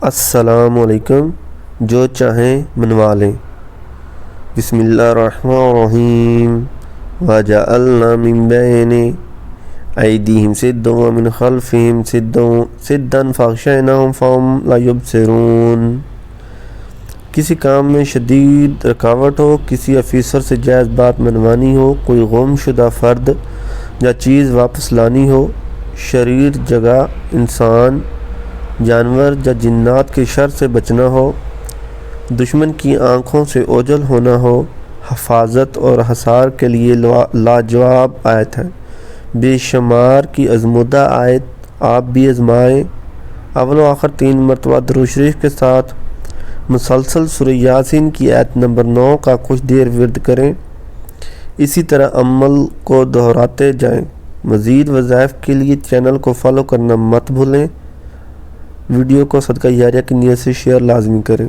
السلام علیکم۔ جو چاہیں منوا لیں۔ بسم اللہ الرحمن الرحیم۔ وَجَعَلْنَا مِن بَيْنِ أَيْدِيهِمْ سَدًّا وَمِنْ خَلْفِهِمْ سَدًّا فَأَغْشَيْنَاهُمْ فَهُمْ لَا يُبْصِرُونَ۔ کسی کام میں شدید رکاوٹ ہو، کسی آفیسر سے جائز بات منوانی ہو، کوئی گم شدہ فرد یا چیز واپس لانی ہو، شریر جگہ، انسان، جانور یا جنات کے شر سے بچنا ہو، دشمن کی آنکھوں سے اوجھل ہونا ہو، حفاظت اور حصار کے لیے لاجواب آیت ہے، بے شمار کی ازمودہ آیت۔ آپ بھی ازمائیں، اول و آخر 3 مرتبہ درود شریف کے ساتھ مسلسل سورہ یاسین کی آیت نمبر 9 کا کچھ دیر ورد کریں۔ اسی طرح عمل کو دہراتے جائیں۔ مزید وظائف کے لیے چینل کو فالو کرنا مت بھولیں۔ ویڈیو کو صدقہ جاریہ کی نیت سے شیئر لازمی کریں۔